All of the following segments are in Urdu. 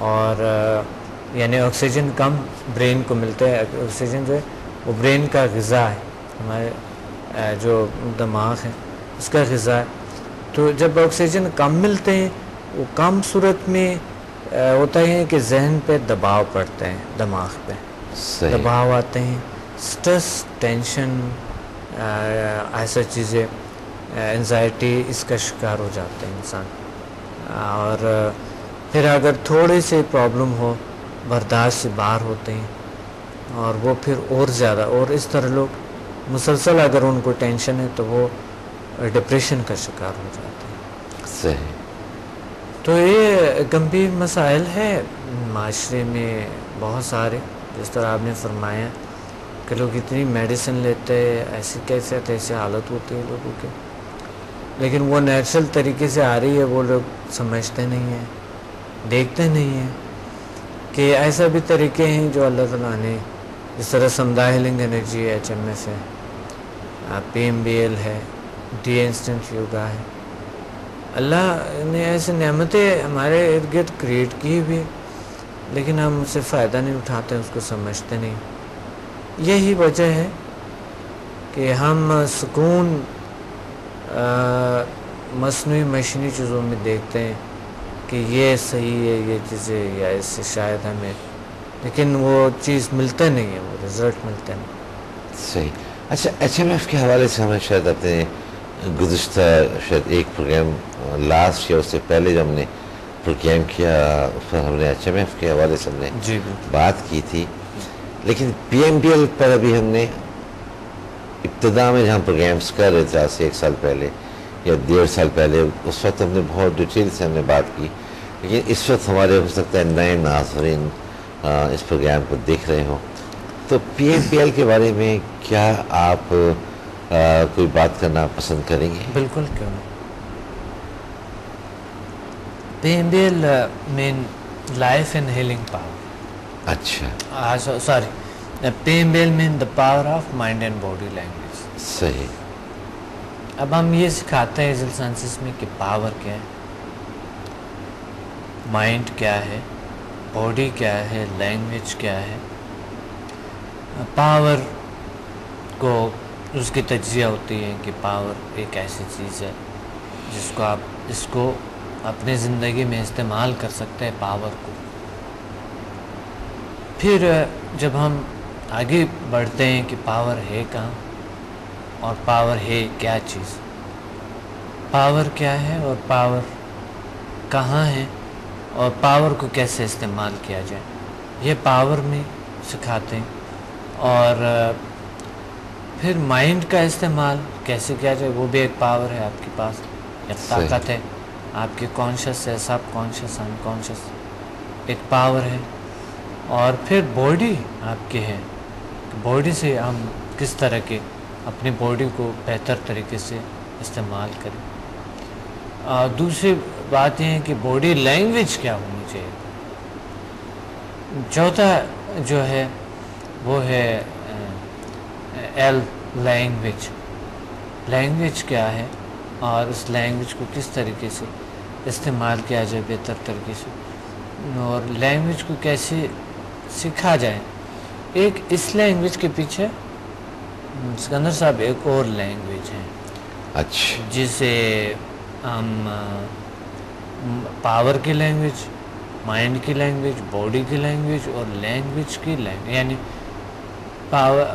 اور یعنی آکسیجن کم برین کو ملتا ہے. آکسیجن جو ہے وہ برین کا غذا ہے، ہمارے جو دماغ ہے اس کا غذا ہے. تو جب آکسیجن کم ملتے ہیں وہ کم صورت میں ہوتا ہے کہ ذہن پہ دباؤ پڑتا ہے، دماغ پہ دباؤ آتے ہیں، سٹریس، ٹینشن، ایسا چیزیں، انزائٹی، اس کا شکار ہو جاتے ہیں انسان. اور پھر اگر تھوڑے سے پرابلم ہو برداشت سے باہر ہوتے ہیں اور وہ پھر اور زیادہ، اور اس طرح لوگ مسلسل اگر ان کو ٹینشن ہے تو وہ ڈپریشن کا شکار ہو جاتے ہیں. صحیح. تو یہ گمبھیر مسائل ہے معاشرے میں بہت سارے، جس طرح آپ نے فرمایا کہ لوگ اتنی میڈیسن لیتے ہیں، ایسی کیفیت، ایسی حالت ہوتی ہے لوگوں کی، لیکن وہ نیچرل طریقے سے آ رہی ہے، وہ لوگ سمجھتے نہیں ہیں، دیکھتے نہیں ہیں کہ ایسا بھی طریقے ہیں جو اللہ تعالیٰ نے، جس طرح سمدھا ہیلنگ انرجی ہے، HMS ہے، PMBL ہے، ڈی انسٹنٹ یوگا ہے. اللہ نے ایسے نعمتیں ہمارے ارد گرد کریٹ کی بھی، لیکن ہم اس سے فائدہ نہیں اٹھاتے، اس کو سمجھتے نہیں. یہی وجہ ہے کہ ہم سکون مصنوعی مشینی چیزوں میں دیکھتے ہیں کہ یہ صحیح ہے، یہ چیزیں، یا اس سے شاید ہمیں، لیکن وہ چیز ملتا نہیں ہے، وہ رزلٹ ملتا نہیں. صحیح. اچھا، HMF کے حوالے سے ہمیں شاید اپنے گزشتہ شاید ایک پروگرام لاسٹ یا اس سے پہلے جو ہم نے پروگرام کیا اس پر ہم نے HMF کے حوالے سے ہم نے جی بات کی تھی، لیکن PMBL پر ابھی ہم نے ابتدا میں جہاں پروگرامس کر رہے تھے آج سے 1 سال پہلے یا 1.5 سال پہلے، اس وقت ہم نے بہت ڈیٹیل سے ہم نے بات کی. لیکن اس وقت ہمارے ہو سکتا ہے نئے ناظرین اس پروگرام کو دیکھ رہے ہوں، تو PMBL کے بارے میں کیا آپ کوئی بات کرنا پسند کریں گے؟ بالکل، کیوں نہیں. PMBL mean life and healing power. اچھا. Sorry, PMBL mean the power of mind and body language. صحیح. اب ہم یہ سکھاتے ہیں ایجل سائنسز میں کہ پاور کیا ہے، مائنڈ کیا ہے، باڈی کیا ہے، لینگویج کیا ہے. پاور کو اس کی تجزیہ ہوتی ہے کہ پاور ایک ایسی چیز ہے جس کو آپ اس کو اپنے زندگی میں استعمال کر سکتے ہیں، پاور کو. پھر جب ہم آگے بڑھتے ہیں کہ پاور ہے کہاں اور پاور ہے کیا چیز، پاور کیا ہے اور پاور کہاں ہے اور پاور کو کیسے استعمال کیا جائے، یہ پاور میں سکھاتے ہیں. اور پھر مائنڈ کا استعمال کیسے کیا جائے، وہ بھی ایک پاور ہے آپ کے پاس، ایک طاقت ہے آپ کی، کانشیس ہے، سب کانشیس، ان کانشیس، ایک پاور ہے. اور پھر باڈی آپ کی ہے، باڈی سے ہم کس طرح کے اپنی باڈی کو بہتر طریقے سے استعمال کریں. دوسری بات یہ ہے کہ باڈی لینگویج کیا ہونی چاہیے. چوتھا جو ہے وہ ہے لینگویج. لینگویج کیا ہے اور اس لینگویج کو کس طریقے سے استعمال کیا جائے بہتر طریقے سے، اور لینگویج کو کیسے سیکھا جائے. ایک اس لینگویج کے پیچھے سکندر صاحب ایک اور لینگویج ہے. اچھا. جسے ہم پاور کی لینگویج، مائنڈ کی لینگویج، باڈی کی لینگویج اور لینگویج کی لینگویج، یعنی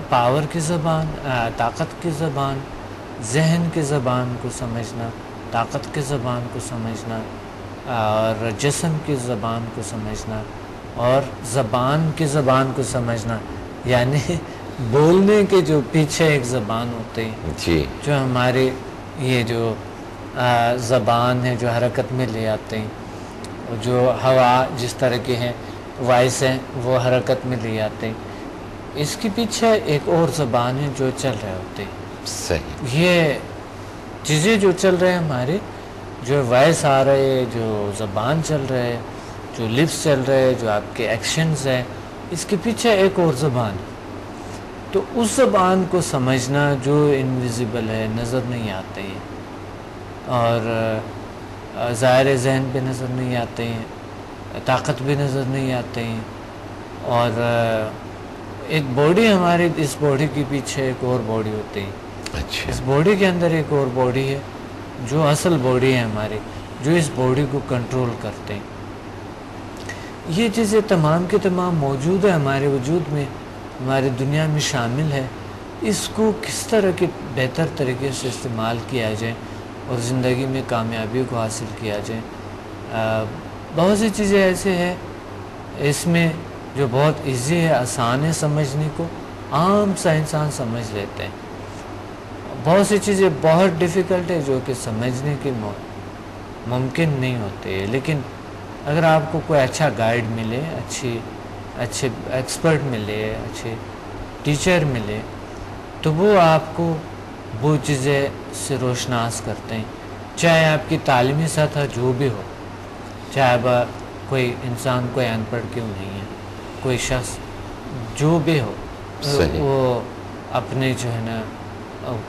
پاور کی زبان، طاقت کی زبان، ذہن کی زبان کو سمجھنا، طاقت کی زبان کو سمجھنا، اور جسم کی زبان کو سمجھنا، اور زبان کی زبان کو سمجھنا، یعنی بولنے کے جو پیچھے ایک زبان ہوتی ہے جی، جو ہمارے یہ جو زبان ہے جو حرکت میں لے آتے ہیں، جو ہوا جس طرح کے ہیں وائس ہیں وہ حرکت میں لے آتے ہیں، اس کے پیچھے ایک اور زبان ہے جو چل رہے ہوتے ہیں. صحیح. یہ چیزیں جو چل رہے ہیں ہمارے، جو وائس آ رہے، جو زبان چل رہے، جو لپس چل رہے، جو آپ کے ایکشنز ہیں، اس کے پیچھے ایک اور زبان ہے. تو اس زبان کو سمجھنا جو انویزیبل ہے، نظر نہیں آتے ہیں اور ظاہر ذہن پہ نظر نہیں آتے ہیں، طاقت بھی نظر نہیں آتے ہیں. اور ایک باڈی ہماری، اس باڈی کے پیچھے ایک اور باڈی ہوتی ہے. اچھا. اس باڈی کے اندر ایک اور باڈی ہے جو اصل باڈی ہے ہماری، جو اس باڈی کو کنٹرول کرتے ہیں. یہ چیزیں تمام کے تمام موجود ہے ہمارے وجود میں، ہماری دنیا میں شامل ہے. اس کو کس طرح کے بہتر طریقے سے استعمال کیا جائے اور زندگی میں کامیابی کو حاصل کیا جائے. بہت سی چیزیں ایسے ہیں اس میں جو بہت ایزی ہے، آسان ہے سمجھنے کو، عام سا انسان سمجھ لیتے ہیں. بہت سی چیزیں بہت ڈیفیکلٹ ہے جو کہ سمجھنے کی ممکن نہیں ہوتے. لیکن اگر آپ کو کوئی اچھا گائیڈ ملے، اچھے ایکسپرٹ ملے، اچھے ٹیچر ملے، تو وہ آپ کو وہ چیزیں سے روشناس کرتے ہیں. چاہے آپ کی تعلیمی سطح جو بھی ہو، چاہے کوئی انسان کوئی ان پڑھ کیوں نہیں ہے، کوئی شخص جو بھی ہو وہ اپنے جو ہے نا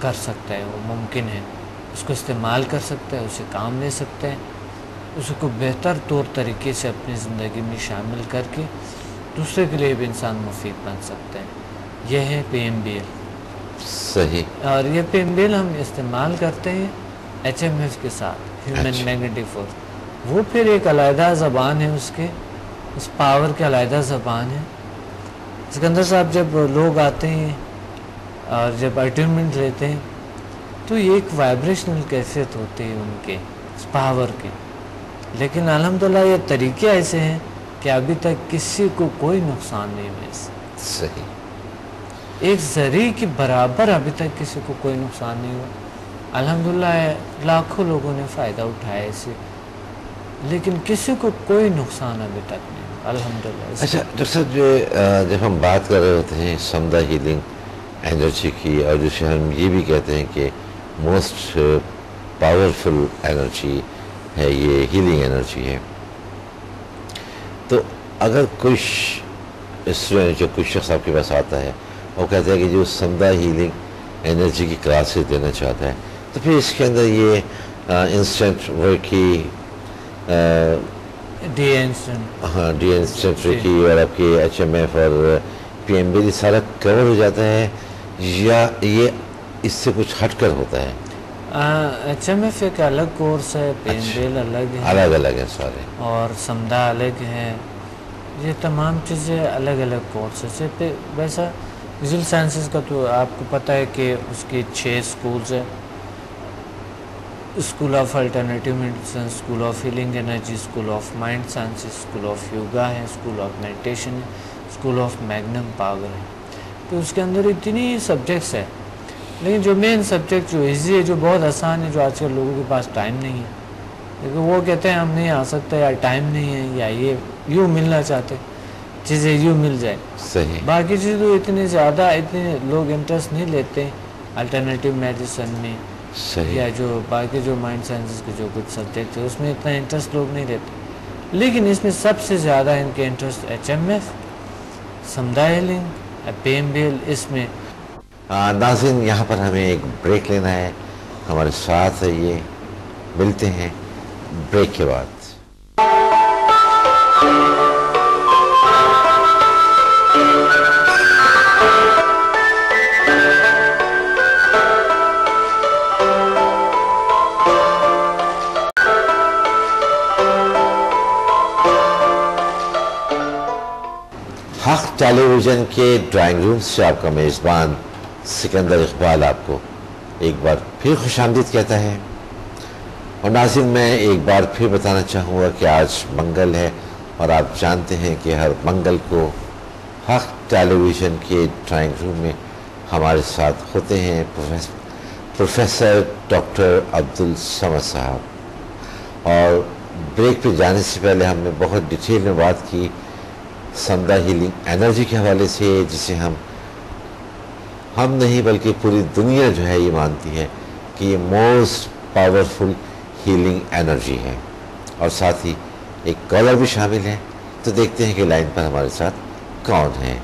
کر سکتا ہے، وہ ممکن ہے، اس کو استعمال کر سکتا ہے، اسے کام لے سکتے ہیں، اس کو بہتر طور طریقے سے اپنی زندگی میں شامل کر کے دوسرے کے لیے بھی انسان مفید بن سکتے ہیں. یہ ہے پی ایم بی ایل. صحیح. اور یہ پی ایم بی ایل ہم استعمال کرتے ہیں ایچ ایم ایف کے ساتھ، ہیومن میگنیٹک فورس. وہ پھر ایک علیحدہ زبان ہے، اس پاور کی علیحدہ زبان ہے. سکندر صاحب جب لوگ آتے ہیں اور جب اٹیونمنٹ لیتے ہیں تو یہ ایک وائبریشنل کیفیت ہوتی ہے ان کے اس پاور کی. لیکن الحمدللہ یہ طریقے ایسے ہیں کہ ابھی تک کسی کو کوئی نقصان نہیں ہوا اس سے. صحیح. ایک ذرے کے برابر ابھی تک کسی کو کوئی نقصان نہیں ہوا. الحمدللہ لاکھوں لوگوں نے فائدہ اٹھایا اس سے، لیکن کسی کو کوئی نقصان ابھی تک نہیں ہوا الحمدللہ. اچھا ڈاکٹر صاحب، جب ہم بات کر رہے ہوتے ہیں سمدھا ہیلنگ انرجی کی، اور جسے ہم یہ بھی کہتے ہیں کہ موسٹ پاورفل انرجی ہے، یہ ہیلنگ انرجی ہے، تو اگر کوئی شخص آپ کے پاس آتا ہے وہ کہتا ہے کہ جو سمدھا ہیلنگ انرجی کی کلاسز دینا چاہتا ہے، تو پھر اس کے اندر یہ انسٹنٹ ورکی، ڈی انسٹنٹ ورکی اور آپ کے ایچ ایم ایف اور پی ایم بی سارا کور ہو جاتا ہے، یا یہ اس سے کچھ ہٹ کر ہوتا ہے؟ ایچ ایم ایف ایک الگ کورس ہے، پی ایم بی ایل الگ ہے، الگ ہیں سارے، اور سمدھا الگ ہے. یہ تمام چیزیں الگ الگ کورسز ہے. ویسا ویژول سائنسز کا تو آپ کو پتہ ہے کہ اس کی 6 اسکولز ہیں: school of alternative medicine, school of healing energy, school of mind sciences, school of yoga ہے، اسکول آف میڈیٹیشن ہے، اسکول آف میگنم پاور ہے. تو اس کے اندر اتنی سبجیکٹس ہیں، لیکن جو مین سبجیکٹ جو ایزی ہے، جو بہت آسان ہے، جو آج کل لوگوں کے پاس ٹائم نہیں ہے، لیکن وہ کہتے ہیں ہم نہیں آ سکتے، یا ٹائم نہیں ہے، یا یہ یوں ملنا چاہتے چیزیں یوں مل جائے. صحیح. باقی چیزیں تو اتنے لوگ انٹرسٹ نہیں لیتے الٹرنیٹیو میڈیسن میں، یا جو باقی جو مائنڈ سائنسز کے جو کچھ سبجیکٹ ہے اس میں اتنا انٹرسٹ لوگ نہیں لیتے. لیکن اس میں سب سے زیادہ ان کے انٹرسٹ ایچ ایم ایف، سمدھا healing, P M B L اس میں. ناظرین، یہاں پر ہمیں ایک بریک لینا ہے، ہمارے ساتھ ہے، یہ ملتے ہیں بریک کے بعد. حق ٹیلی ویژن کے ڈرائنگ روم سے آپ کا میزبان سکندر اقبال آپ کو ایک بار پھر خوش آمدید کہتا ہے. اور ناظرین، میں ایک بار پھر بتانا چاہوں گا کہ آج منگل ہے، اور آپ جانتے ہیں کہ ہر منگل کو حق ٹیلی ویژن کے ڈرائنگ روم میں ہمارے ساتھ ہوتے ہیں پروفیسر ڈاکٹر عبدالصمد صاحب. اور بریک پہ جانے سے پہلے ہم نے بہت ڈیٹیل میں بات کی سمدھا ہیلنگ انرجی کے حوالے سے، جسے ہم نہیں بلکہ پوری دنیا جو ہے یہ مانتی ہے کہ یہ موسٹ پاورفل ہیلنگ انرجی ہے. اور ساتھ ہی ایک کالر بھی شامل ہے، تو دیکھتے ہیں کہ لائن پر ہمارے ساتھ کون ہے.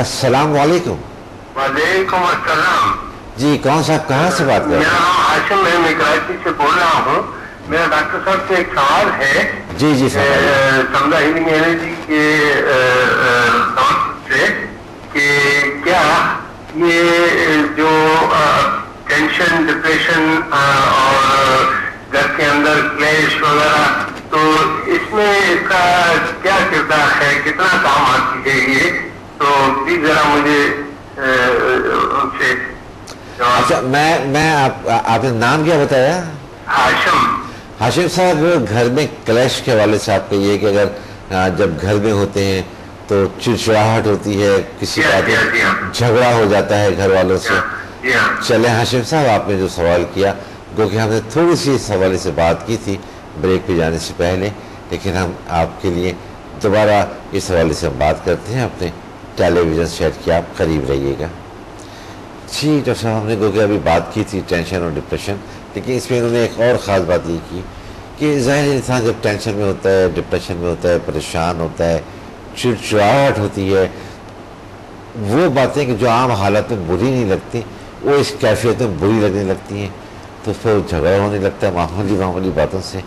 السلام علیکم. وعلیکم السلام. جی، کون صاحب کہاں سے بات کر رہے ہیں؟ میرا نام ہاشم ہے، میں کراچی سے بول رہا ہوں. میرا ڈاکٹر صاحب سے ایک سوال ہے جی جی سمدہ ہیلنگ انرجی کے سے کہ کیا یہ جو ٹینشن ڈپریشن اور گھر کے اندر کلیش وغیرہ تو اس میں اس کا کیا کردار ہے, کتنا کام آتی ہے یہ, تو پلیز ذرا مجھے ان سے. اچھا میں آپ نے نام کیا بتایا؟ ہاشم صاحب. گھر میں کلیش کے حوالے سے آپ کا یہ کہ اگر جب گھر میں ہوتے ہیں تو چڑچڑاہٹ ہوتی ہے, کسی بات جھگڑا ہو جاتا ہے گھر والوں سے. چلیں ہاشم صاحب, آپ نے جو سوال کیا کیونکہ ہم نے تھوڑی سی اس حوالے سے بات کی تھی بریک پہ جانے سے پہلے, لیکن ہم آپ کے لیے دوبارہ اس حوالے سے ہم بات کرتے ہیں. اپنے ٹیلی ویژن سیٹ کے آپ قریب رہیے گا. جی ڈاکٹر صاحب, ہم نے کیونکہ ابھی بات کی تھی ٹینشن اور ڈپریشن, لیکن اس میں انہوں نے ایک اور خاص بات یہ کی کہ ظاہر انسان جب ٹینشن میں ہوتا ہے, ڈپریشن میں ہوتا ہے, پریشان ہوتا ہے, چڑچڑاہٹ ہوتی ہے, وہ باتیں کہ جو عام حالت میں بری نہیں لگتی وہ اس کیفیت میں بری لگنے لگتی ہیں, تو پھر جھگڑا ہونے لگتا ہے معمولی باتوں سے.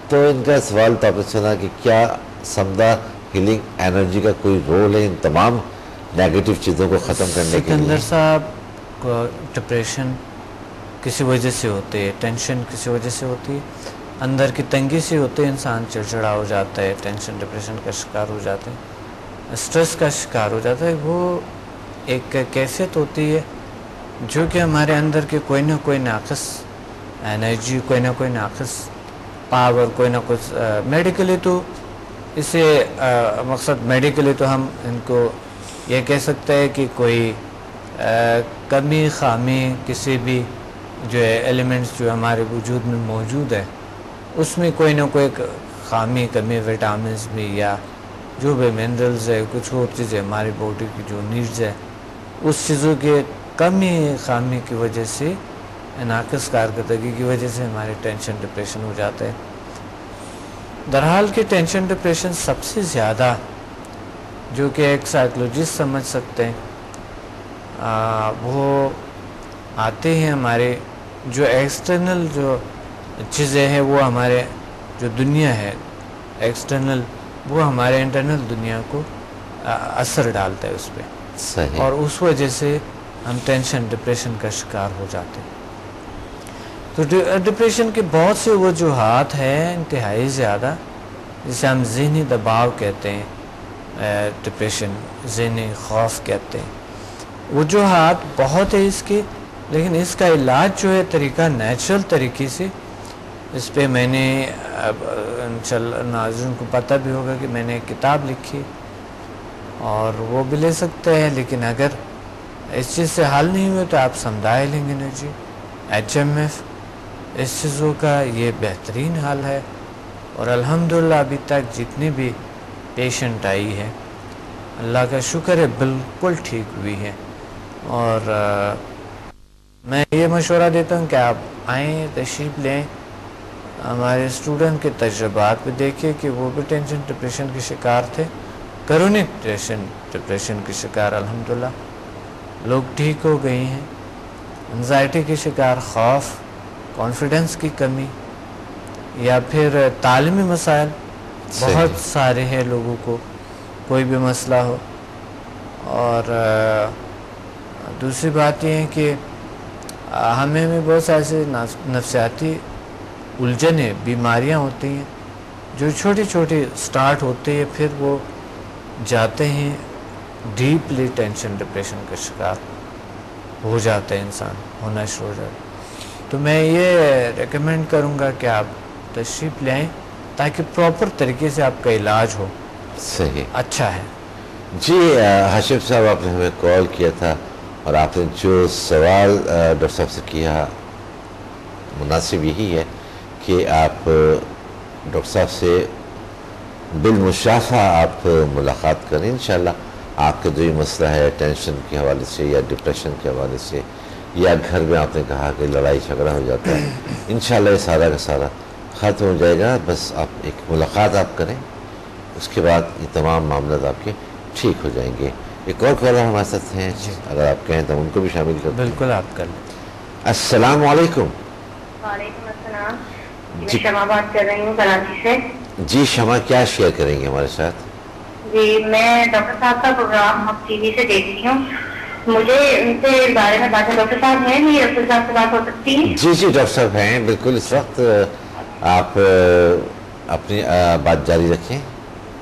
تو ان کا سوال تو آپ نے سنا کہ کیا سمدہ ہیلنگ انرجی کا کوئی رول ہے ان تمام نیگیٹو چیزوں کو ختم کرنے کے لیے؟ سکندر صاحب, ڈپریشن کسی وجہ سے ہوتی ہے, ٹینشن کسی وجہ سے ہوتی ہے, اندر کی تنگی سے ہوتے ہے, انسان چڑچڑا ہو جاتا ہے, ٹینشن ڈپریشن کا شکار ہو جاتے ہیں, اسٹریس کا شکار ہو جاتا ہے. وہ ایک کیفیت ہوتی ہے جو کہ ہمارے اندر کے کوئی نہ کوئی ناقص انرجی, کوئی نہ کوئی ناقص پاور, کوئی نہ کچھ میڈیکلی تو اسے مقصد میڈیکلی تو ہم ان کو یہ کہہ سکتے ہیں کہ کوئی کمی خامی کسی بھی جو ہے ایلیمنٹس جو ہمارے وجود میں موجود ہے اس میں کوئی نہ کوئی خامی کمی, وٹامنس بھی یا جو بھی منرلز ہے, کچھ اور چیزیں ہماری باڈی کی جو نیڈز ہے اس چیزوں کے کمی خامی کی وجہ سے, ناقص کارکردگی کی وجہ سے ہمارے ٹینشن ڈپریشن ہو جاتا ہے. درحال کہ ٹینشن ڈپریشن سب سے زیادہ جو کہ ایک سائیکولوجسٹ سمجھ سکتے ہیں وہ آتے ہیں ہمارے جو ایکسٹرنل جو چیزیں ہیں, وہ ہمارے جو دنیا ہے ایکسٹرنل وہ ہمارے انٹرنل دنیا کو اثر ڈالتا ہے اس پہ, صحیح, اور اس وجہ سے ہم ٹینشن ڈپریشن کا شکار ہو جاتے ہیں. تو ڈپریشن کے بہت سے وجوہات ہیں انتہائی زیادہ, جسے ہم ذہنی دباؤ کہتے ہیں, ڈپریشن ذہنی خوف کہتے ہیں. وجوہات بہت ہے اس کی, لیکن اس کا علاج جو ہے طریقہ نیچرل طریقے سے, اس پہ میں نے انشاءاللہ ناظرین کو پتہ بھی ہوگا کہ میں نے ایک کتاب لکھی اور وہ بھی لے سکتے ہیں. لیکن اگر اس چیز سے حل نہیں ہوئے تو آپ سمدہ ہیلنگ انرجی, HMF, اس چیزوں کا یہ بہترین حل ہے. اور الحمدللہ ابھی تک جتنی بھی پیشنٹ آئی ہے اللہ کا شکر ہے بالکل ٹھیک ہوئی ہے. اور میں یہ مشورہ دیتا ہوں کہ آپ آئیں, تشریف لیں, ہمارے اسٹوڈنٹ کے تجربات پہ دیکھیں کہ وہ بھی ٹینشن ڈپریشن کے شکار تھے, کرونک ٹینشن ڈپریشن کے شکار الحمدللہ لوگ ٹھیک ہو گئی ہیں. انزائٹی کے شکار, خوف, کانفیڈنس کی کمی یا پھر تعلیمی مسائل بہت سارے ہیں لوگوں کو, کوئی بھی مسئلہ ہو. اور دوسری بات یہ ہے کہ ہمیں بھی بہت سے ایسے نفسیاتی الجھنیں, بیماریاں ہوتی ہیں جو چھوٹی چھوٹی سٹارٹ ہوتی ہے, پھر وہ جاتے ہیں ڈیپلی ٹینشن ڈپریشن کا شکار ہو جاتا ہے, انسان ہونا شروع ہو جاتا ہے. تو میں یہ ریکمینڈ کروں گا کہ آپ تشریف لے آئیں تاکہ پراپر طریقے سے آپ کا علاج ہو. صحیح, اچھا ہے. جی ہاشم صاحب, آپ نے ہمیں کال کیا تھا اور آپ نے جو سوال ڈاکٹر صاحب سے کیا مناسب یہی ہے کہ آپ ڈاکٹر صاحب سے بالمشافہ آپ ملاقات کریں. انشاءاللہ آپ کا جو یہ مسئلہ ہے ٹینشن کے حوالے سے یا ڈپریشن کے حوالے سے, یا گھر میں آپ نے کہا کہ لڑائی جھگڑا ہو جاتا ہے, انشاءاللہ یہ سارا کا سارا ختم ہو جائے گا. بس آپ ایک ملاقات آپ کریں, اس کے بعد یہ تمام معاملات آپ کے ٹھیک ہو جائیں گے. ایک اور کالر ہمارے ساتھ ہیں, اگر آپ کہیں تو ان کو بھی شامل کریں. بالکل آپ کر لیں. السلام علیکم. وعلیکم السلام. میں شمع بات کر رہی ہوں کراچی سے. جی شمع کیا شیئر کریں گے ہمارے ساتھ؟ جی میں ڈاکٹر صاحب کا پروگرام اب ٹی وی سے دیکھتی ہوں. مجھے ان سے اس بارے میں بات ہے. ڈاکٹر صاحب ہیں نہیں؟ ڈاکٹر صاحب سے بات ہو سکتی ہے؟ جی جی ڈاکٹر صاحب ہیں بالکل. اس وقت آپ اپنی بات جاری رکھیں.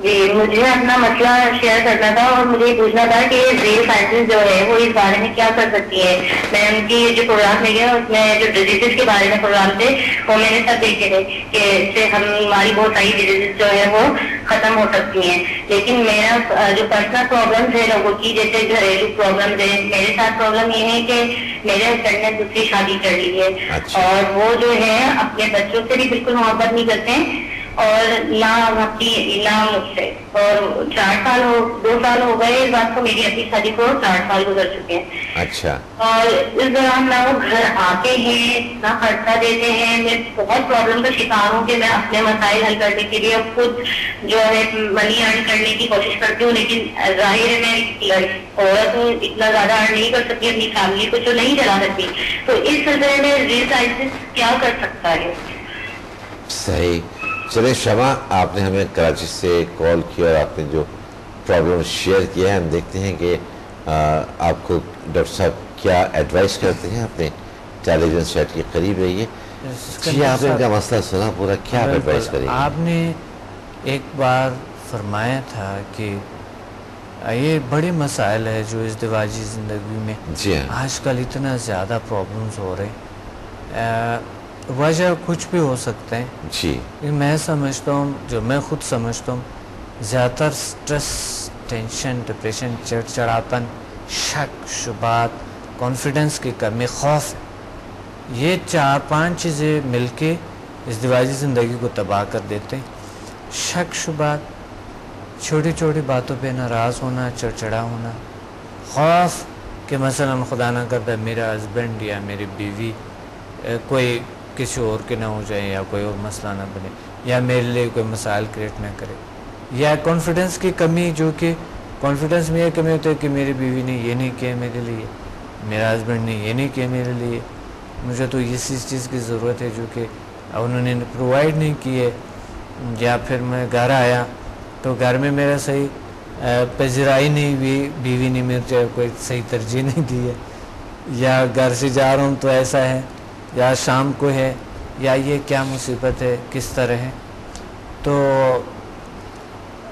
جی مجھے اپنا مسئلہ شیئر کرنا تھا اور مجھے یہ پوچھنا تھا کہ ریل سائنسز جو ہے وہ اس بارے میں کیا کر سکتی ہے. میں ان کی جو پروگرام لے گیا اس میں جو ڈیزیز کے بارے میں پروگرام تھے وہ میں نے سب دیکھے تھے کہ اس سے ہماری بہت ساری ڈیزیز جو ہے وہ ختم ہو سکتی ہیں. لیکن میرا جو پرسنل پرابلمس ہے لوگوں کی جیسے گھریلو پرابلمس ہے, میرے ساتھ پرابلم یہ ہے کہ میرے ہسبینڈ نے دوسری شادی کر لی ہے اور وہ جو ہے اپنے بچوں سے بھی بالکل محبت نہیں کرتے اور نہ مجھ سے. اور 2 سال ہو گئے اس بات کو, میری اپنی شادی کو 4 سال گزر چکے ہیں. اچھا. اور اس دوران نہ وہ گھر آتے ہیں نہ خرچہ دیتے ہیں. میں بہت پرابلم کا شکار ہوں کہ میں اپنے مسائل حل کرنے کے لیے خود جو ہے منی ارن کرنے کی کوشش کرتی ہوں, لیکن ظاہر ہے میں عورت اتنا زیادہ ارن نہیں کر سکتی اپنی فیملی کو جو نہیں چلا سکتی. تو اس سلسلے میں ریل سائنسز کیا کر سکتا ہے؟ صحیح. چلیں شمع آپ نے ہمیں کراچی سے کال کیا اور آپ نے جو پرابلم شیئر کیا ہے ہم دیکھتے ہیں کہ آپ کو ڈاکٹر صاحب کیا ایڈوائس کرتے ہیں. اپنے ٹیلی ویژن سیٹ کے قریب رہیے. جی آپ نے ان کا مسئلہ سنا پورا, کیا ایڈوائس کریں گے؟ آپ نے ایک بار فرمایا تھا کہ یہ بڑے مسائل ہے جو ازدواجی زندگی میں جی ہاں آج کل اتنا زیادہ پرابلمز ہو رہے ہیں. وجہ کچھ بھی ہو سکتے ہیں. جی میں سمجھتا ہوں, جو میں خود سمجھتا ہوں, زیادہ تر سٹریس, ٹینشن, ڈپریشن, چڑچڑاپن, شک, شبہات, کانفیڈنس کی کمی, خوف, یہ 4-5 چیزیں مل کے ازدواجی زندگی کو تباہ کر دیتے ہیں. شک شبہات, چھوٹی چھوٹی باتوں پہ ناراض ہونا, چڑچڑا ہونا, خوف کہ مثلا خدا نہ کرتا میرا ہسبینڈ یا میری بیوی کوئی کسی اور کے نہ ہو جائے یا کوئی اور مسئلہ نہ بنے یا میرے لیے کوئی مسائل کریٹ نہ کرے, یا کانفیڈنس کی کمی, جو کہ کانفیڈنس میں یہ کمی ہوتی ہے کہ میری بیوی نے یہ نہیں کیا میرے لیے, میرا ہسبینڈ نے یہ نہیں کیا میرے لیے, مجھے تو اسی چیز کی ضرورت ہے جو کہ انہوں نے پرووائڈ نہیں کی ہے. یا پھر میں گھر آیا تو گھر میں میرا صحیح پذیرائی نہیں ہوئی, بیوی نے مجھے کوئی صحیح ترجیح نہیں دی ہے, یا گھر سے جا رہا ہوں تو ایسا ہے, یا شام کو ہے, یا یہ کیا مصیبت ہے, کس طرح ہے. تو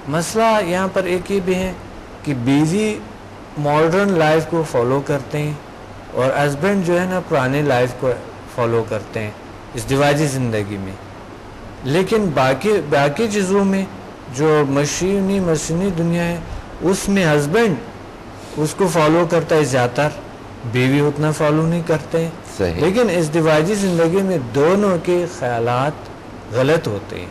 مسئلہ یہاں پر ایک ہی بھی ہے کہ بیوی ماڈرن لائف کو فالو کرتے ہیں اور ہسبینڈ جو ہے نا پرانے لائف کو فالو کرتے ہیں ازدواجی زندگی میں. لیکن باقی چیزوں میں جو مشینی دنیا ہے اس میں ہسبینڈ اس کو فالو کرتا ہے زیادہ تر, بیوی اتنا فالو نہیں کرتے ہیں. لیکن ازدواجی زندگی میں دونوں کے خیالات غلط ہوتے ہیں.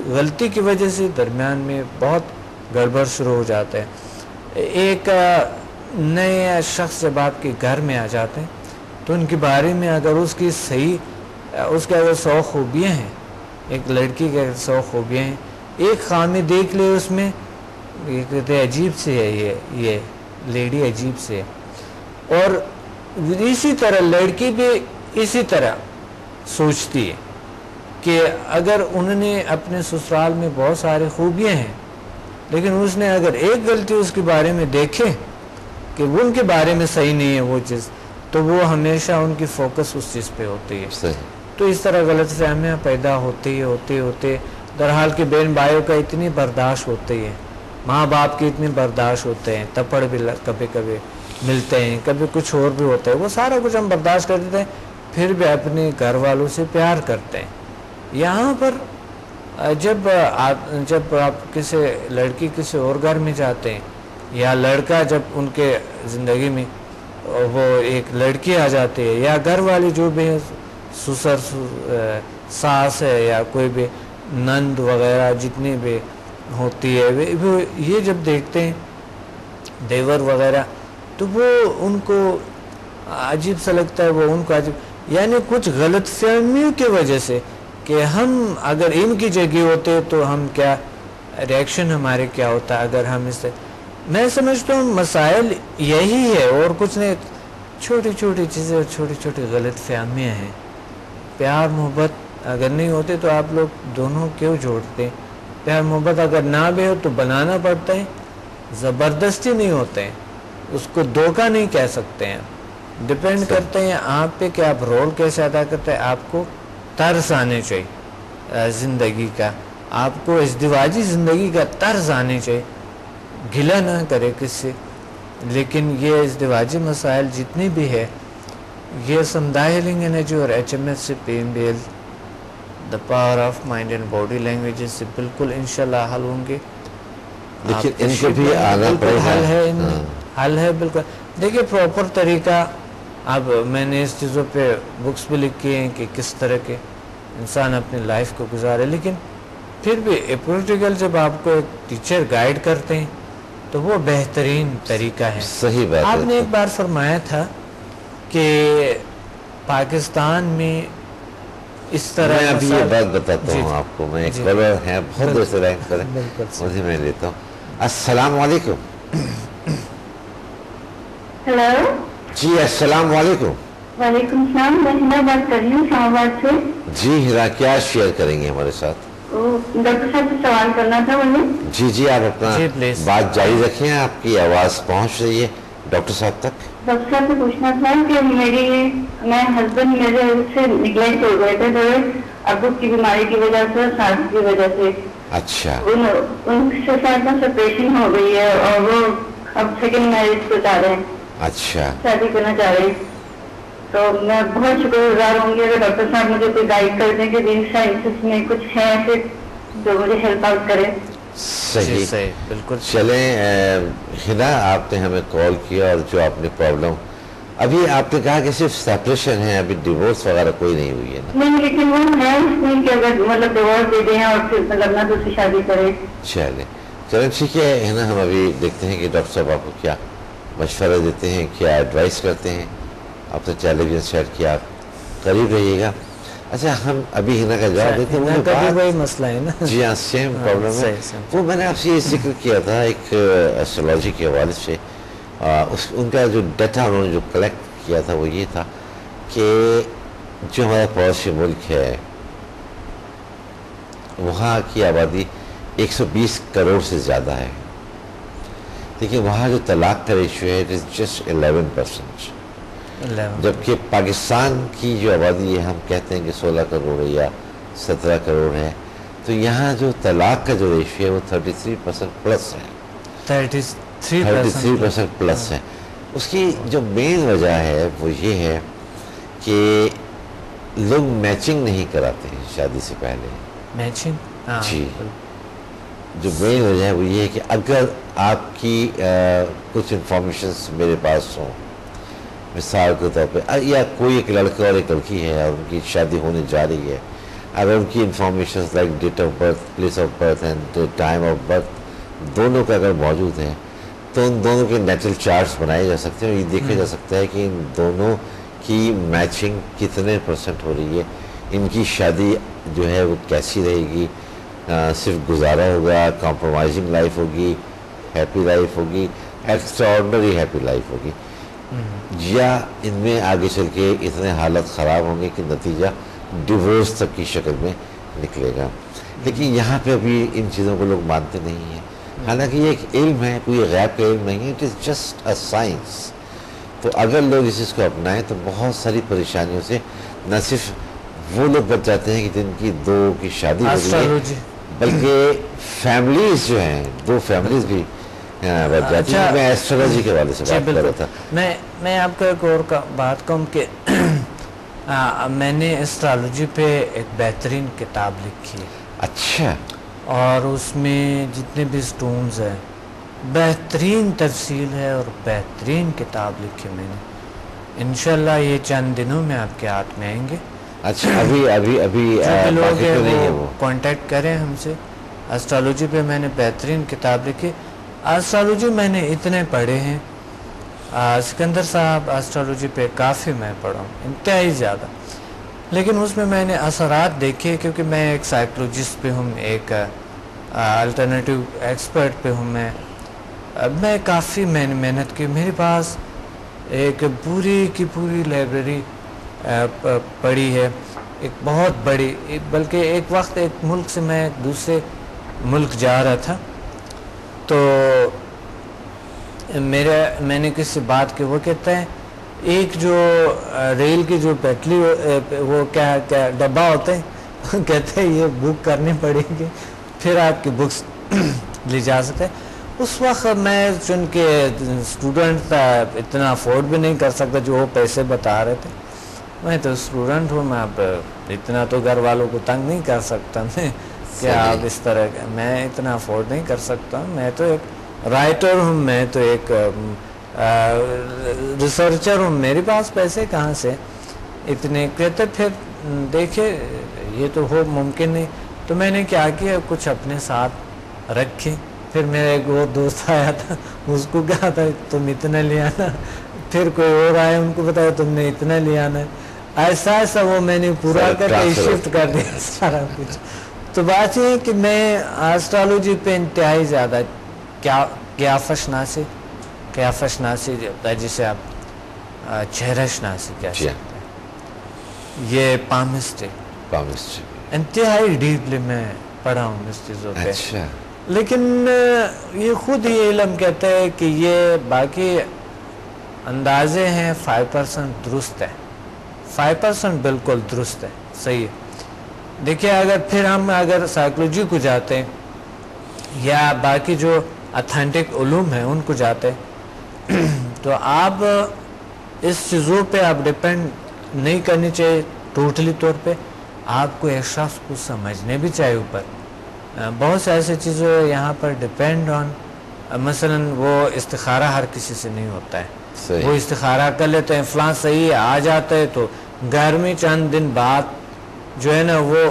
غلطی کی وجہ سے درمیان میں بہت گڑبڑ شروع ہو جاتا ہے. ایک نئے شخص جب آپ کے گھر میں آ جاتے ہیں تو ان کے بارے میں اگر اس کے اگر 100 خوبیاں ہیں, ایک لڑکی کے 100 خوبیاں ہیں, ایک خامی دیکھ لے اس میں, یہ کہتے ہیں عجیب سے ہے یہ لیڈی عجیب سے ہے. اور اسی طرح لڑکی بھی اسی طرح سوچتی ہے کہ اگر انہوں نے اپنے سسرال میں بہت سارے خوبیاں ہیں لیکن اس نے اگر ایک غلطی اس کے بارے میں دیکھے کہ وہ ان کے بارے میں صحیح نہیں ہے وہ چیز, تو وہ ہمیشہ ان کی فوکس اس چیز پہ ہوتی ہے. تو اس طرح غلط فہمیاں پیدا ہوتے درحال کے بہن بھائیوں کا اتنی برداشت ہوتی ہے, ماں باپ کی اتنی برداشت ہوتے ہیں, تپڑ بھی کبھی کبھی ملتے ہیں, کبھی کچھ اور بھی ہوتا ہے, وہ سارا کچھ ہم برداشت کر دیتے ہیں, پھر بھی اپنے گھر والوں سے پیار کرتے ہیں. یہاں پر جب آپ کسی لڑکی کسی اور گھر میں جاتے ہیں یا لڑکا جب ان کے زندگی میں وہ ایک لڑکی آ جاتی ہے یا گھر والی جو بھی سسر ساس ہے یا کوئی بھی نند وغیرہ جتنی بھی ہوتی ہے, وہ یہ جب دیکھتے ہیں دیور وغیرہ تو وہ ان کو عجیب سا لگتا ہے, وہ ان کو عجیب, یعنی کچھ غلط فہمیوں کی وجہ سے کہ ہم اگر ان کی جگہ ہوتے تو ہم کیا ریئیکشن ہمارے کیا ہوتا اگر ہم اس سے. میں سمجھتا ہوں مسائل یہی ہے اور کچھ نہیں, چھوٹی چھوٹی چیزیں اور چھوٹی چھوٹی غلط فہمیاں ہیں پیار محبت اگر نہیں ہوتے تو آپ لوگ دونوں کیوں جوڑتے ہیں؟ پیار محبت اگر نہ بھی ہو تو بنانا پڑتا ہے، زبردستی نہیں ہوتے ہیں، اس کو دھوکہ نہیں کہہ سکتے ہیں. ڈپینڈ کرتے ہیں آپ پہ کہ آپ رول کیسے ادا کرتے ہیں. آپ کو طرز آنے چاہیے زندگی کا، آپ کو ازدواجی زندگی کا طرز آنے چاہیے. گلہ نہ کرے کس سے، لیکن یہ ازدواجی مسائل جتنی بھی ہے یہ سمدھا ہیلنگ انرجی اور ایچ ایم ایس سے P M B L the power of mind and body languages سے بالکل انشاءاللہ حل ہوں گے. لیکن ان کو بھی آنا پڑے گا. حل ہے، حل ہے بالکل. دیکھیے پراپر طریقہ، اب میں نے اس چیزوں پہ بکس بھی لکھی ہیں کہ کس طرح کے انسان اپنی لائف کو گزارے، لیکن پھر بھی پریکٹیکل جب آپ کو ایک ٹیچر گائیڈ کرتے ہیں تو وہ بہترین طریقہ ہے. صحیح بات ہے. آپ نے ایک بار فرمایا تھا کہ پاکستان میں اس طرح میں ابھی یہ بات بتاتا جی ہوں آپ کو. میں ایک کالر ہیں بہت دیر سے لائن پر ہیں، مجھے میں لیتا ہوں. السلام علیکم. ہیلو. جی السلام علیکم. وعلیکم السلام. میں ہنا بات کر رہی ہوں اسلام آباد سے. جی ہرا، کیا شیئر کریں گے ہمارے ساتھ؟ ڈاکٹر صاحب سے سوال کرنا تھا مجھے. جی جی آپ اپنا جی پلیز بات جاری رکھیں، آپ کی آواز پہنچ رہی ہے ڈاکٹر صاحب تک. ڈاکٹر صاحب سے پوچھنا تھا کہ میں ہسبینڈ میرے سے نگلیکٹ ہو گئے تھے تھوڑے ابو کی بیماری کی وجہ سے، سانس کی وجہ سے. اچھا. ان سے ساتھ میں سپریشن ہو گئی ہے اور وہ اب سیکنڈ میرج کو چاہ رہے ہیں. اچھا. شادی کرنا چاہ رہے ہیں. تو میں بہت شکر گزار ہوں گی اگر ڈاکٹر صاحب مجھے کوئی گائیڈ کر دیں کہ جن سائنسز میں کچھ ہے ایسے جو مجھے ہیلپ آؤٹ کرے. صحیح. بالکل. چلیں ہنا، آپ نے ہمیں کال کیا اور جو آپ نے پرابلم ابھی آپ نے کہا کہ صرف سیپریشن ہے، ابھی ڈیورس وغیرہ کوئی نہیں ہوئی ہے نا؟ نہیں، لیکن وہ ہے اس میں کہ اگر مطلب ڈیورس دے دیں اور پھر مطلب نہ دوسری شادی کرے. چلیں ٹھیک ہے نا. ہم ابھی دیکھتے ہیں کہ ڈاکٹر صاحب آپ کو کیا مشورہ دیتے ہیں، کیا ایڈوائس کرتے ہیں. آپ نے ٹیلی ویژن سیٹ کیا، آپ قریب رہیے گا. اچھا ہم ابھی ہنا کا جواب دیتے ہیں. وہی مسئلہ ہے نا. جی ہاں، سیم پرابلم ہے. وہ میں نے آپ سے یہ ذکر کیا تھا ایک ایسٹرولوجی کے حوالے سے. ان کا جو ڈیٹا انہوں نے جو کلیکٹ کیا تھا وہ یہ تھا کہ جو ہمارا پڑوسی ملک ہے وہاں کی آبادی 120 کروڑ سے زیادہ ہے، لیکن وہاں جو طلاق کا ریشو ہے اٹ از جسٹ 11%، جبکہ پاکستان کی جو آبادی ہے ہم کہتے ہیں کہ 16 کروڑ ہے یا 17 کروڑ ہے، تو یہاں جو طلاق کا جو ریشو ہے وہ 33% پلس ہے. 33% پلس ہے. اس کی جو مین وجہ ہے وہ یہ ہے کہ لوگ میچنگ نہیں کراتے ہیں شادی سے پہلے. میچنگ؟ جی. جو مین وجہ ہے وہ یہ ہے کہ اگر آپ کی کچھ انفارمیشنز میرے پاس ہوں، مثال کے طور پہ یا کوئی ایک لڑکا اور ایک لڑکی ہے اور ان کی شادی ہونے جا رہی ہے، اگر ان کی informations like date of birth, place of birth and time of birth دونوں کا اگر موجود ہیں تو ان دونوں کے نیچرل چارٹس بنائے جا سکتے ہیں اور یہ دیکھا جا سکتا ہے کہ ان دونوں کی میچنگ کتنے % ہو رہی ہے، ان کی شادی جو ہے وہ کیسی رہے گی. صرف گزارا ہوگا، کمپرومائزنگ لائف ہوگی، ہیپی لائف ہوگی، ایکسٹرا آرڈنری ہیپی لائف ہوگی، یا ان میں آگے چل کے اتنے حالت خراب ہوں گے کہ نتیجہ ڈیورس تک کی شکل میں نکلے گا. لیکن یہاں پہ ابھی ان چیزوں کو لوگ مانتے نہیں ہیں، حالانکہ یہ ایک علم ہے، کوئی غیب کا علم نہیں ہے، it is just a science. تو اگر لوگ اس چیز کو اپنائیں تو بہت ساری پریشانیوں سے نہ صرف وہ لوگ بچ جاتے ہیں کہ جن کی دو کی شادی ہو گئی ہے، بلکہ فیملیز جو ہیں، دو فیملیز بھی بچ جاتی ہیں. میں ایسٹرولوجی کے حوالے سے بات کر رہا تھا. میں آپ کو ایک اور بات کہوں کہ میں نے ایسٹرولوجی پہ ایک بہترین کتاب لکھی ہے. اچھا. اور اس میں جتنے بھی سٹونز ہیں بہترین تفصیل ہے اور بہترین کتاب لکھی میں نے. انشاءاللہ یہ چند دنوں میں آپ کے ہاتھ میں آئیں گے. اچھا. ابھی لوگ ہیں وہ کانٹیکٹ کریں ہم سے. ایسٹرولوجی پہ میں نے بہترین کتاب لکھی. ایسٹرولوجی میں نے اتنے پڑھے ہیں، سکندر صاحب ایسٹرولوجی پہ کافی میں پڑھا ہوں، انتہائی زیادہ. لیکن اس میں نے اثرات دیکھے، کیونکہ میں ایک سائیکولوجسٹ پہ ہوں، ایک الٹرنیٹیو ایکسپرٹ پہ ہوں. میں کافی محنت کی. میرے پاس ایک پوری کی پوری لائبریری پڑھی ہے ایک بہت بڑی بلکہ ایک وقت ایک ملک سے میں دوسرے ملک جا رہا تھا تو میں نے کسی سے بات کی, وہ کہتا ہے ایک جو ریل کی جو پٹری وہ کیا ڈبہ ہوتے ہیں کہتے ہیں یہ بک کرنی پڑے گی پھر آپ کی بکس لی جا سکتے. اس وقت میں چونکہ اسٹوڈنٹ تھا اتنا افورڈ بھی نہیں کر سکتا جو وہ پیسے بتا رہے تھے. میں تو اسٹوڈنٹ ہوں, میں اب اتنا تو گھر والوں کو تنگ نہیں کر سکتا میں کہ آپ اس طرح میں اتنا افورڈ نہیں کر سکتا. میں تو ایک رائٹر ہوں, میں تو ایک ریسرچر ہوں, میرے پاس پیسے کہاں سے اتنے. کہتے پھر دیکھے یہ تو ہو ممکن نہیں. تو میں نے کیا کیا کچھ اپنے ساتھ رکھے. پھر میرا ایک اور دوست آیا تھا, اس کو کہا تھا تم اتنا لے آنا, پھر کوئی اور آیا ان کو بتایا تم نے اتنا لے آنا. ایسا ایسا وہ میں نے پورا کر کے شفٹ کر دیا سارا کچھ. تو بات یہ ہے کہ میں ایسٹرالوجی پہ انتہائی زیادہ قیافہ شناسی ہوتا ہے جسے آپ چہرہ شناسی کہہ سکتے ہیں, یہ پامسٹری انتہائی ڈیپلی میں پڑھا ہوں اس چیزوں پہ. لیکن یہ خود ہی علم کہتا ہے کہ یہ باقی اندازے ہیں 5% درست ہے, 5% بالکل درست ہے, صحیح ہے. دیکھیے پھر ہم اگر سائیکلوجی کو جاتے ہیں یا باقی جو اتھینٹک علوم ہیں ان کو جاتے ہیں تو آپ اس چیزوں پہ آپ ڈپینڈ نہیں کرنی چاہیے ٹوٹلی طور پہ. آپ کو ایک شخص کو سمجھنے بھی چاہیے اوپر. بہت سے ایسے چیزیں یہاں پر ڈپینڈ آن, مثلا وہ استخارہ ہر کسی سے نہیں ہوتا ہے. وہ استخارہ کر لیتے ہیں فلاں صحیح ہے آ جاتا ہے, تو گھر میں چند دن بعد جو ہے نا وہ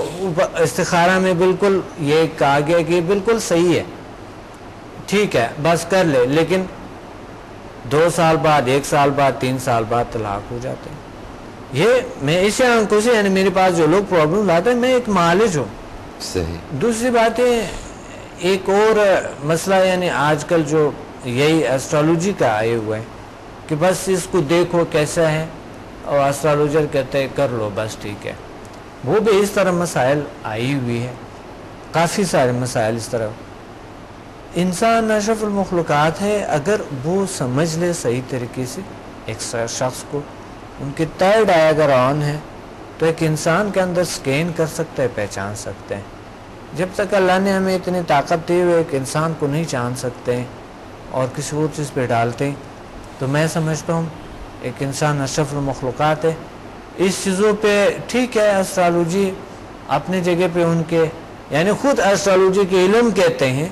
استخارہ میں بالکل یہ کہا گیا کہ یہ بالکل صحیح ہے, ٹھیک ہے بس کر لے, لیکن 2 سال بعد 1 سال بعد 3 سال بعد طلاق ہو جاتے ہیں. یہ میں اسی آنکھوں سے یعنی میرے پاس جو لوگ پرابلم لاتے ہیں میں ایک معالج ہوں. صحیح. دوسری بات ہے ایک اور مسئلہ یعنی آج کل جو یہی ایسٹرالوجی کا آئے ہوئے ہیں کہ بس اس کو دیکھو کیسا ہے اور ایسٹرالوجر کہتے ہیں کر لو بس ٹھیک ہے. وہ بھی اس طرح مسائل آئی ہوئی ہے, کافی سارے مسائل اس طرح. انسان اشرف المخلوقات ہے, اگر وہ سمجھ لے صحیح طریقے سے ایک شخص کو, ان کی تھرڈ آئی اگر آن ہے تو ایک انسان کے اندر سکین کر سکتا ہے, پہچان سکتے ہیں. جب تک اللہ نے ہمیں اتنی طاقت دی ہوئے ایک انسان کو نہیں جان سکتے ہیں اور کسی اور چیز پہ ڈالتے ہیں, تو میں سمجھتا ہوں ایک انسان اشرف المخلوقات ہے. اس چیزوں پہ ٹھیک ہے ایسٹرالوجی اپنی جگہ پہ ان کے یعنی خود ایسٹرالوجی کے علم کہتے ہیں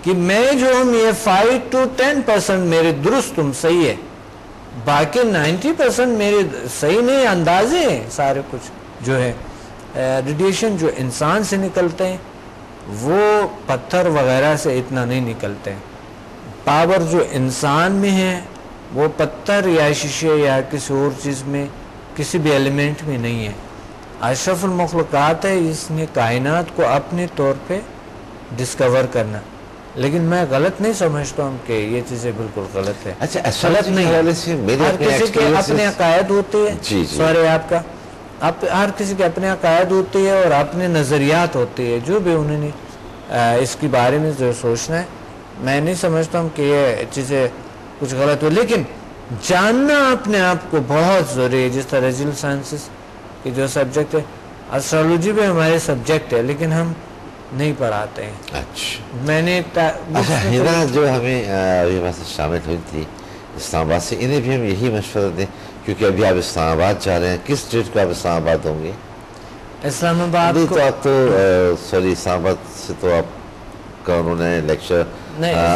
کہ میں جو ہوں یہ 5 to 10% میرے درست تم صحیح ہے, باقی 90% میرے صحیح نہیں. اندازے ہیں سارے کچھ جو ہے. ریڈیشن جو انسان سے نکلتے ہیں وہ پتھر وغیرہ سے اتنا نہیں نکلتے ہیں. پاور جو انسان میں ہے وہ پتھر یا شیشے یا کسی اور چیز میں کسی بھی ایلیمنٹ میں نہیں ہے. اشرف المخلوقات ہے, اس نے کائنات کو اپنے طور پہ ڈسکور کرنا. لیکن میں غلط نہیں سمجھتا ہوں کہ یہ چیزیں بالکل غلط ہے. اچھا غلط نہیں ہے. ہر کسی کے اپنے عقائد ہوتے ہیں. سوری آپ کا ہر کسی کے اپنے عقائد ہوتے ہیں اور اپنے نظریات ہوتے ہیں جو بھی انہوں نے اس کے بارے میں جو سوچنا ہے. میں نہیں سمجھتا ہوں کہ یہ چیزیں کچھ غلط ہو, لیکن جاننا اپنے آپ کو بہت ضروری ہے. جس طرح ریجنل سائنسز کی جو سبجیکٹ ہے, ایسٹرالوجی بھی ہمارے سبجیکٹ ہے لیکن ہم نہیں پڑھاتے ہیں. اچھا میں نے ہنا جو ہمیں ابھی شامل ہوئی تھی اسلام آباد سے, انہیں بھی ہم یہی مشورہ دیں کیونکہ ابھی آپ اسلام آباد جا رہے ہیں. کس ڈیٹ کو آپ اسلام آباد ہوں گے؟ اسلام آباد تو آپ تو سوری اسلام آباد سے تو آپ کا انہوں نے لیکچر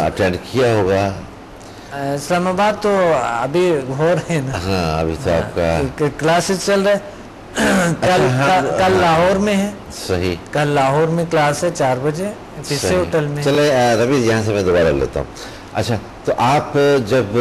اٹینڈ کیا ہوگا. اسلام آباد تو ابھی ہو رہے ہیں نا. ہاں ابھی تو آپ کا کلاسز چل رہے. کل لاہور میں ہے. صحیح. کل لاہور میں کلاس ہے 4 بجے کسی ہوٹل میں. چلے ربی یہاں سے میں دوبارہ لیتا ہوں. اچھا تو آپ جب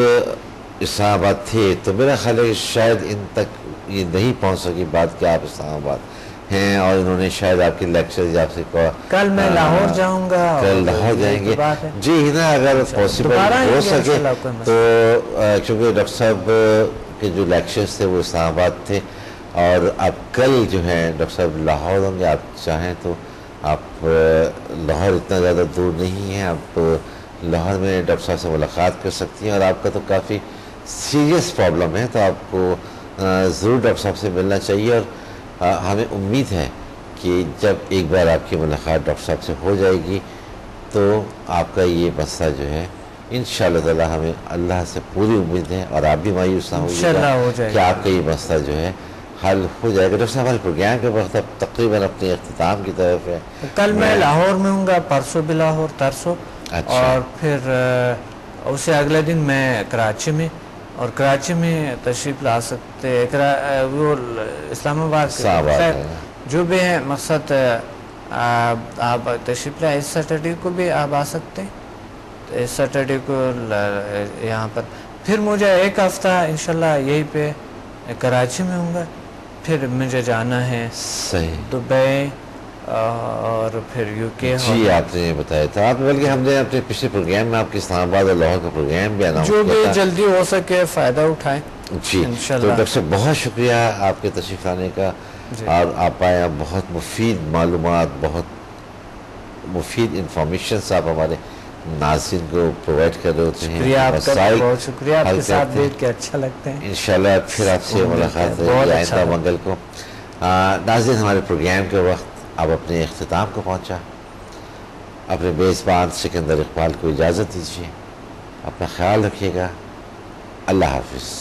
اسلام آباد تھے تو میرا خیال ہے کہ شاید ان تک یہ نہیں پہنچ سکی بات کہ آپ اسلام آباد ہیں اور انہوں نے شاید آپ کی لیکچر آپ سے کہا کل میں لاہور جاؤں گا. کل لاہور جائیں گے جی نا, اگر پاسبل ہو سکے تو, کیونکہ ڈاکٹر صاحب کے جو لیکچرز تھے وہ اسلام آباد تھے اور اب کل جو ہے ڈاکٹر صاحب لاہور ہوں گے. آپ چاہیں تو آپ لاہور اتنا زیادہ دور نہیں ہے, آپ لاہور میں ڈاکٹر صاحب سے ملاقات کر سکتی ہیں. اور آپ کا تو کافی سیریس پرابلم ہے, تو آپ کو ضرور ڈاکٹر صاحب سے ملنا چاہیے. اور ہمیں امید ہے کہ جب ایک بار آپ کی ملاقات ڈاکٹر صاحب سے ہو جائے گی تو آپ کا یہ مسئلہ جو ہے انشاءاللہ تعالی, ہمیں اللہ سے پوری امید ہے, اور آپ بھی مایوس نہ انشاءاللہ ہو جائے کہ آپ کا یہ مسئلہ جو ہے حل ہو جائے گا. ڈاکٹر صاحب ہمارے پروگرام کے وقت اب تقریباً اپنے اختتام کی طرف ہے. کل میں لاہور میں ہوں گا, پرسوں بھی لاہور, ترسوں, اچھا. اور پھر اسے اگلے دن میں کراچی میں, اور کراچی میں تشریف لا سکتے, وہ اسلام آباد خیر جو بھی ہے مقصد آپ تشریف لائے. اس سیٹرڈے کو بھی آپ آ سکتے ہیں, اس سیٹرڈے کو یہاں پر. پھر مجھے ایک ہفتہ انشاءاللہ یہی پہ کراچی میں ہوں گا, پھر مجھے جانا ہے صحیح دبئی اور پھر یو کے. جی آپ نے بتایا تھا, آپ بلکہ ہم نے اپنے پچھلے پروگرام میں آپ کے اسلام آباد اور لاہور کا پروگرام بھی اناؤنس جو کیا بھی تھا. جلدی ہو سکے فائدہ اٹھائیں جی تو انشاءاللہ. ڈاکٹر صاحب بہت شکریہ آپ کے تشریف آنے کا, اور آپ آئے, بہت مفید معلومات, بہت مفید انفارمیشنس آپ ہمارے ناظرین کو پرووائڈ کر رہے ہوتے ہیں. شکریہ آپ کا, بہت شکریہ, آپ کے ساتھ بیٹھ کے اچھا لگتا ہے. انشاءاللہ پھر آپ سے ملاقات ہوگی آئندہ منگل کو. ناظرین ہمارے پروگرام کے وقت اب اپنے اختتام کو پہنچا. اپنے میزبان سکندر اقبال کو اجازت دیجیے, اپنا خیال رکھیے گا. اللہ حافظ.